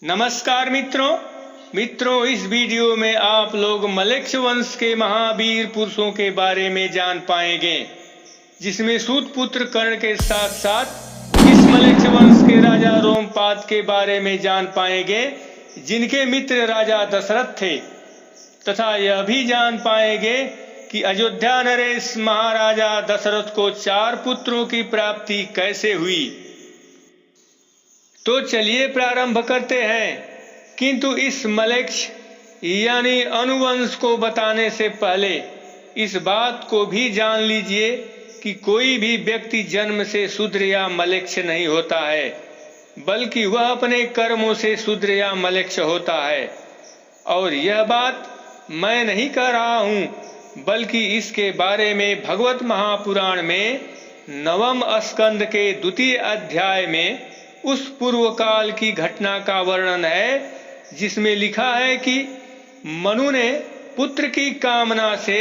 नमस्कार मित्रों, इस वीडियो में आप लोग मलेच्छ वंश के महावीर पुरुषों के बारे में जान पाएंगे, जिसमें सूत पुत्र कर्ण के साथ साथ इस मलेच्छ वंश के राजा रोमपाद के बारे में जान पाएंगे, जिनके मित्र राजा दशरथ थे। तथा यह भी जान पाएंगे कि अयोध्या नरेश महाराजा दशरथ को 4 पुत्रों की प्राप्ति कैसे हुई। तो चलिए प्रारंभ करते हैं। किंतु इस मलेच्छ यानी अनुवंश को बताने से पहले इस बात को भी जान लीजिए कि कोई भी व्यक्ति जन्म से शूद्र या मलेच्छ नहीं होता है, बल्कि वह अपने कर्मों से शूद्र या मलेच्छ होता है। और यह बात मैं नहीं कह रहा हूँ, बल्कि इसके बारे में भगवत महापुराण में 9वें स्कंद के 2 अध्याय में उस पूर्व काल की घटना का वर्णन है, जिसमें लिखा है कि मनु ने पुत्र की कामना से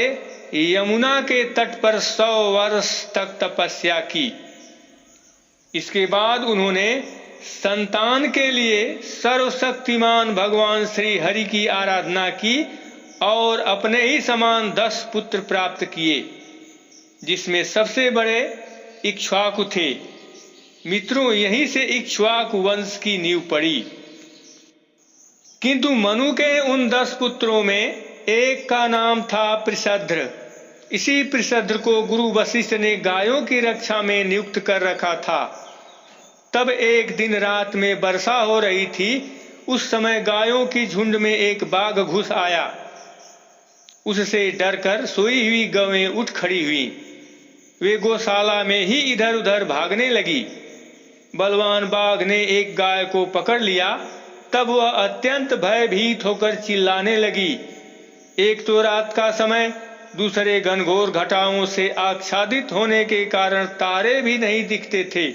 यमुना के तट पर 100 वर्ष तक तपस्या की। इसके बाद उन्होंने संतान के लिए सर्वशक्तिमान भगवान श्री हरि की आराधना की और अपने ही समान 10 पुत्र प्राप्त किए, जिसमें सबसे बड़े इक्ष्वाकु थे। मित्रों, यहीं से इक्ष्वाकु वंश की नींव पड़ी। किंतु मनु के उन 10 पुत्रों में एक का नाम था पृषद्र। इसी पृषद्र को गुरु वशिष्ठ ने गायों की रक्षा में नियुक्त कर रखा था। तब एक दिन रात में वर्षा हो रही थी। उस समय गायों की झुंड में एक बाघ घुस आया। उससे डरकर सोई हुई गौएं उठ खड़ी हुई। वे गौशाला में ही इधर उधर भागने लगी। बलवान बाघ ने एक गाय को पकड़ लिया। तब वह अत्यंत भयभीत होकर चिल्लाने लगी। एक तो रात का समय, दूसरे घनघोर घटाओं से आच्छादित होने के कारण तारे भी नहीं दिखते थे।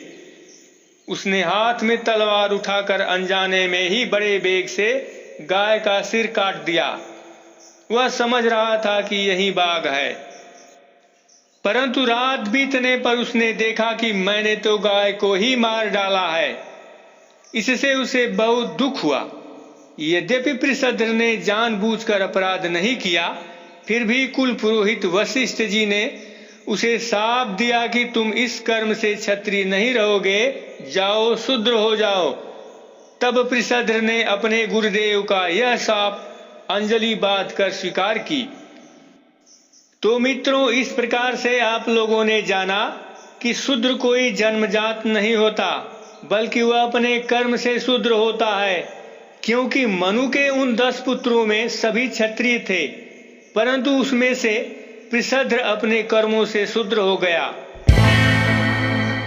उसने हाथ में तलवार उठाकर अनजाने में ही बड़े वेग से गाय का सिर काट दिया। वह समझ रहा था कि यही बाघ है, परंतु रात बीतने पर उसने देखा कि मैंने तो गाय को ही मार डाला है। इससे उसे बहुत दुख हुआ। यद्यपि पृषद्र ने जानबूझकर अपराध नहीं किया, फिर भी कुल पुरोहित वशिष्ठ जी ने उसे शाप दिया कि तुम इस कर्म से क्षत्रिय नहीं रहोगे, जाओ शूद्र हो जाओ। तब पृषद्र ने अपने गुरुदेव का यह शाप अंजलि बांधकर स्वीकार की। तो मित्रों, इस प्रकार से आप लोगों ने जाना कि शूद्र कोई जन्मजात नहीं होता, बल्कि वह अपने कर्म से शूद्र होता है। क्योंकि मनु के उन 10 पुत्रों में सभी क्षत्रिय थे, परंतु उसमें से पृषद्र अपने कर्मों से शूद्र हो गया।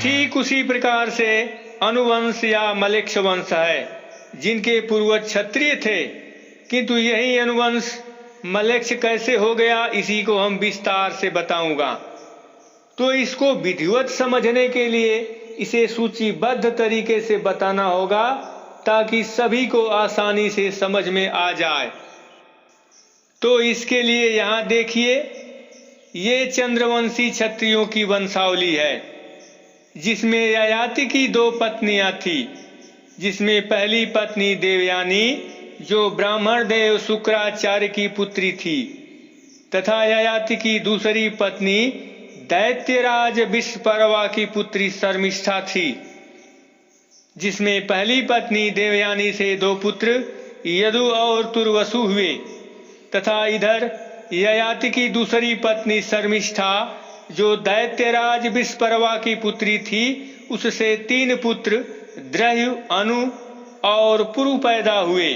ठीक उसी प्रकार से अनुवंश या मलेच्छ वंश है, जिनके पूर्वज क्षत्रिय थे। किंतु यही अनुवंश मलेच्छ कैसे हो गया, इसी को हम विस्तार से बताऊंगा। तो इसको विधिवत समझने के लिए इसे सूचीबद्ध तरीके से बताना होगा, ताकि सभी को आसानी से समझ में आ जाए। तो इसके लिए यहाँ देखिए, ये चंद्रवंशी क्षत्रियों की वंशावली है, जिसमें ययाति की 2 पत्नियां थी, जिसमें पहली पत्नी देवयानी जो ब्राह्मण देव शुक्राचार्य की पुत्री थी, तथा ययाति की दूसरी पत्नी दैत्यराज विश्वपर्वा की पुत्री शर्मिष्ठा थी, जिसमें पहली पत्नी देवयानी से 2 पुत्र यदु और तुर्वसु हुए, तथा इधर ययाति की दूसरी पत्नी शर्मिष्ठा जो दैत्यराज विश्वपर्वा की पुत्री थी, उससे 3 पुत्र द्रह्यु, अनु और पुरु पैदा हुए।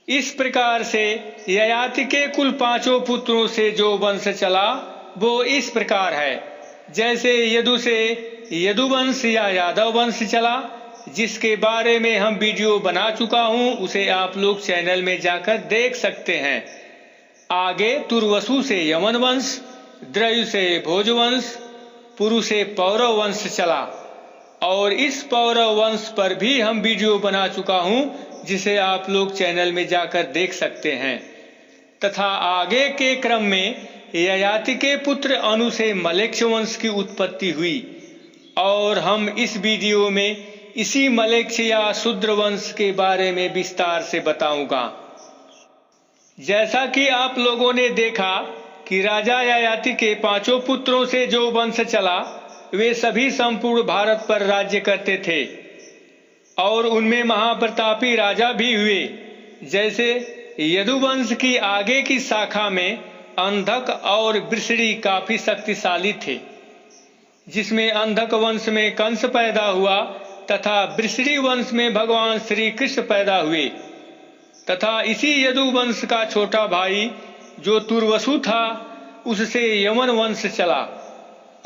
इस प्रकार से ययाति के कुल 5 पुत्रों से जो वंश चला वो इस प्रकार है। जैसे यदु से यदुवंश या यादव वंश चला, जिसके बारे में हम वीडियो बना चुका हूं, उसे आप लोग चैनल में जाकर देख सकते हैं। आगे तुर्वसु से यमन वंश, द्रयु से भोजवंश, पुरु से पौरव वंश चला। और इस पौरव वंश पर भी हम वीडियो बना चुका हूं, जिसे आप लोग चैनल में जाकर देख सकते हैं। तथा आगे के क्रम में ययाति के पुत्र अनु से मलेच्छ वंश की उत्पत्ति हुई। और हम इस वीडियो में इसी मलेच्छ या शूद्र वंश के बारे में विस्तार से बताऊंगा। जैसा कि आप लोगों ने देखा कि राजा ययाति के 5 पुत्रों से जो वंश चला वे सभी संपूर्ण भारत पर राज्य करते थे और उनमें महाप्रतापी राजा भी हुए। जैसे यदुवंश की आगे की शाखा में अंधक और वृषणी काफी शक्तिशाली थे, जिसमें अंधक वंश में कंस पैदा हुआ तथा वृषणी वंश में भगवान श्री कृष्ण पैदा हुए, तथा इसी यदुवंश का छोटा भाई जो तुर्वसु था उससे यवन वंश चला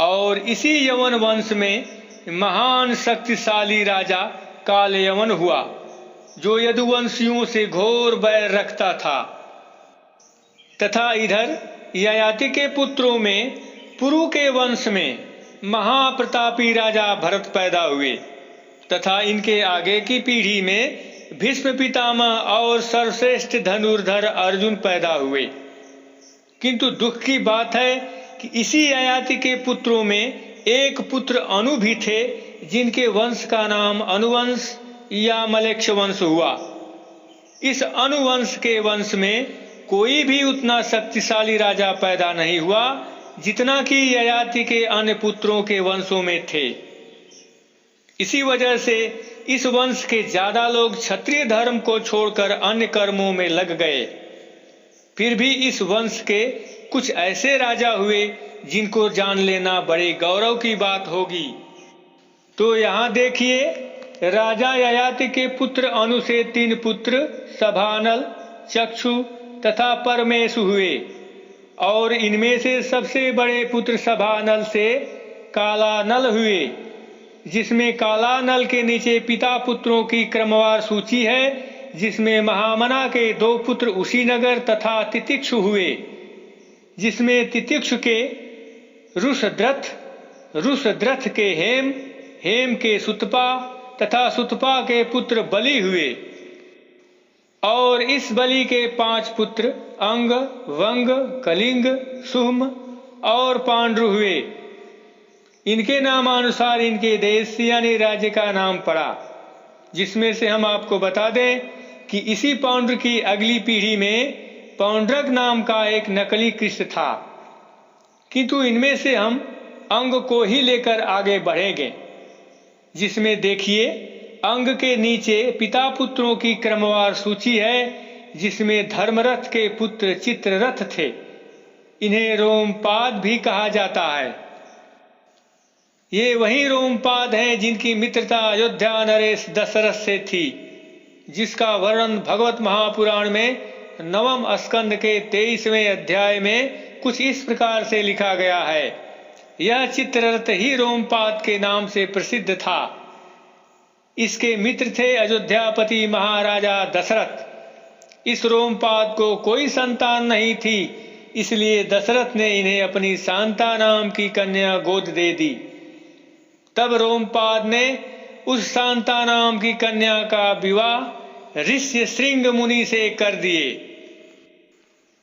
और इसी यवन वंश में महान शक्तिशाली राजा कालयवन हुआ जो यदुवंशियों से घोर बैर रखता था। तथा इधर ययाति के पुत्रों में पुरु के वंश में महाप्रतापी राजा भरत पैदा हुए तथा इनके आगे की पीढ़ी में भीष्म पितामह और सर्वश्रेष्ठ धनुर्धर अर्जुन पैदा हुए। किंतु दुख की बात है कि इसी ययाति के पुत्रों में एक पुत्र अनु भी थे जिनके वंश का नाम अनुवंश या मलेच्छ वंश हुआ। इस अनुवंश के वंश में कोई भी उतना शक्तिशाली राजा पैदा नहीं हुआ जितना कि ययाति के अन्य पुत्रों के वंशों में थे। इसी वजह से इस वंश के ज्यादा लोग क्षत्रिय धर्म को छोड़कर अन्य कर्मों में लग गए। फिर भी इस वंश के कुछ ऐसे राजा हुए जिनको जान लेना बड़े गौरव की बात होगी। तो यहाँ देखिए, राजा ययाति के पुत्र अनु से 3 पुत्र सभानल, चक्षु तथा परमेशु हुए और इनमें से सबसे बड़े पुत्र सभानल से कालानल हुए, जिसमें कालानल के नीचे पिता पुत्रों की क्रमवार सूची है, जिसमें महामना के 2 पुत्र उशीनगर तथा तितिक्षु हुए, जिसमें तितिक्षु के रुषद्रथ, रुषद्रथ के हेम, हेम के सुतपा तथा सुतपा के पुत्र बलि हुए और इस बलि के 5 पुत्र अंग, वंग, कलिंग, सुह्म और पांडु हुए। इनके नामानुसार इनके देश यानी राज्य का नाम पड़ा, जिसमें से हम आपको बता दें कि इसी पांडु की अगली पीढ़ी में पौंड्रक नाम का एक नकली कृष्ण था। किंतु इनमें से हम अंग को ही लेकर आगे बढ़ेंगे, जिसमें देखिए अंग के नीचे पिता पुत्रों की क्रमवार सूची है, जिसमें धर्मरथ के पुत्र चित्ररथ थे। इन्हें रोमपाद भी कहा जाता है। ये वही रोमपाद हैं जिनकी मित्रता अयोध्या नरेश दशरथ से थी, जिसका वर्णन भगवत महापुराण में 9वें स्कंद के 23वें अध्याय में कुछ इस प्रकार से लिखा गया है। यह चित्ररथ ही रोमपाद के नाम से प्रसिद्ध था। इसके मित्र थे अयोध्यापति महाराजा दशरथ। इस रोमपाद को कोई संतान नहीं थी, इसलिए दशरथ ने इन्हें अपनी शांता नाम की कन्या गोद दे दी। तब रोमपाद ने उस शांता नाम की कन्या का विवाह ऋष्य श्रृंग मुनि से कर दिए।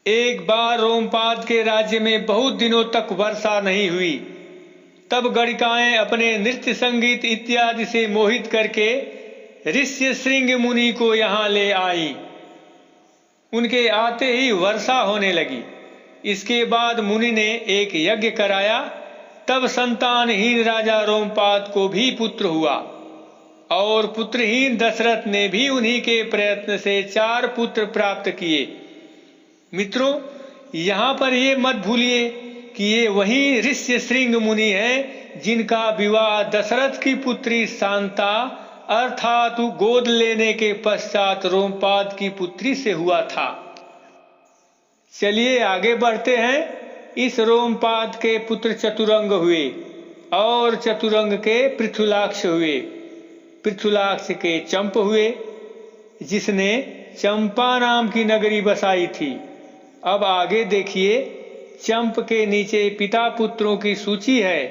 एक बार रोमपाद के राज्य में बहुत दिनों तक वर्षा नहीं हुई। तब गणिकाएं अपने नृत्य संगीत इत्यादि से मोहित करके ऋष्य श्रृंग मुनि को यहाँ ले आई। उनके आते ही वर्षा होने लगी। इसके बाद मुनि ने एक यज्ञ कराया। तब संतानहीन राजा रोमपाद को भी पुत्र हुआ और पुत्रहीन दशरथ ने भी उन्हीं के प्रयत्न से 4 पुत्र प्राप्त किए। मित्रों, यहाँ पर ये मत भूलिए कि ये वही ऋष्य श्रृंग मुनि हैं जिनका विवाह दशरथ की पुत्री शांता अर्थात गोद लेने के पश्चात रोमपाद की पुत्री से हुआ था। चलिए आगे बढ़ते हैं। इस रोमपाद के पुत्र चतुरंग हुए और चतुरंग के पृथुलाक्ष हुए, पृथुलाक्ष के चंप हुए, जिसने चंपा नाम की नगरी बसाई थी। अब आगे देखिए, चंप के नीचे पिता पुत्रों की सूची है,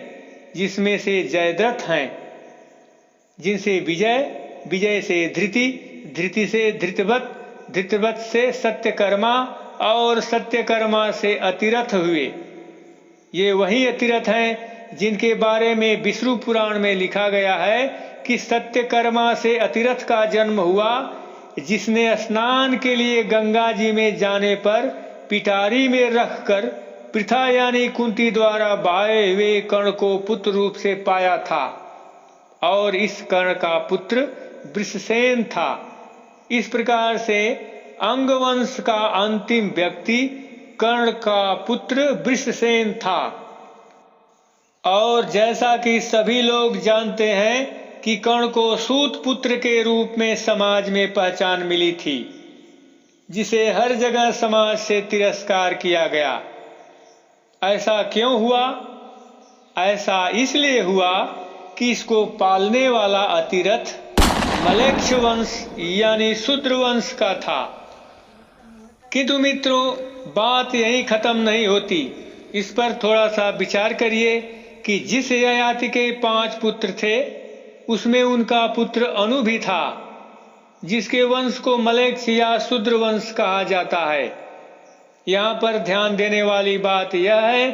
जिसमें से जयद्रथ हैं, जिनसे विजय, विजय से धृति, धृति से धृतवत, धृतवत से सत्यकर्मा और सत्यकर्मा से अतिरथ हुए। ये वही अतिरथ हैं जिनके बारे में विष्णु पुराण में लिखा गया है कि सत्यकर्मा से अतिरथ का जन्म हुआ, जिसने स्नान के लिए गंगा जी में जाने पर पिटारी में रखकर पृथा यानी कुंती द्वारा बाए हुए कर्ण को पुत्र रूप से पाया था, और इस कर्ण का पुत्र वृषसेन था। इस प्रकार से अंगवंश का अंतिम व्यक्ति कर्ण का पुत्र वृषसेन था। और जैसा कि सभी लोग जानते हैं कि कर्ण को सूत पुत्र के रूप में समाज में पहचान मिली थी, जिसे हर जगह समाज से तिरस्कार किया गया। ऐसा क्यों हुआ? ऐसा इसलिए हुआ कि इसको पालने वाला अतिरथ मलेच्छ वंश यानी शूद्र वंश का था। किंतु मित्रों, बात यहीं खत्म नहीं होती। इस पर थोड़ा सा विचार करिए कि जिस ययाति के 5 पुत्र थे, उसमें उनका पुत्र अनु भी था, जिसके वंश को मलेच्छ या शूद्र वंश कहा जाता है। यहाँ पर ध्यान देने वाली बात यह है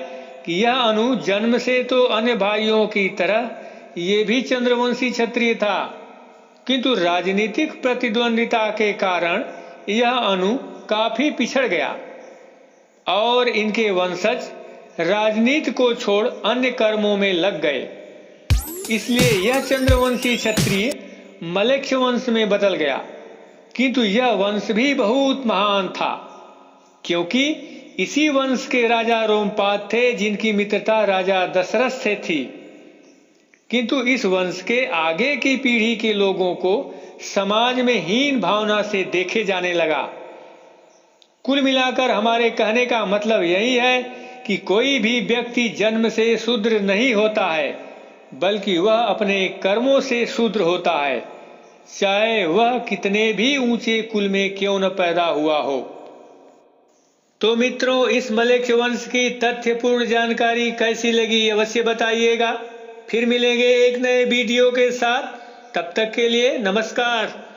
कि यह अनु जन्म से तो अन्य भाइयों की तरह ये भी चंद्रवंशी क्षत्रिय था, किंतु राजनीतिक प्रतिद्वंदिता के कारण यह अनु काफी पिछड़ गया और इनके वंशज राजनीति को छोड़ अन्य कर्मों में लग गए। इसलिए यह चंद्रवंशी क्षत्रिय मलेच्छ वंश में बदल गया। किंतु यह वंश भी बहुत महान था, क्योंकि इसी वंश के राजा रोमपाद थे, जिनकी मित्रता राजा दशरथ से थी। किंतु इस वंश के आगे की पीढ़ी के लोगों को समाज में हीन भावना से देखे जाने लगा। कुल मिलाकर हमारे कहने का मतलब यही है कि कोई भी व्यक्ति जन्म से शूद्र नहीं होता है, बल्कि वह अपने कर्मों से शूद्र होता है, चाहे वह कितने भी ऊंचे कुल में क्यों न पैदा हुआ हो। तो मित्रों, इस मलेच्छ वंश की तथ्यपूर्ण जानकारी कैसी लगी अवश्य बताइएगा। फिर मिलेंगे एक नए वीडियो के साथ। तब तक के लिए नमस्कार।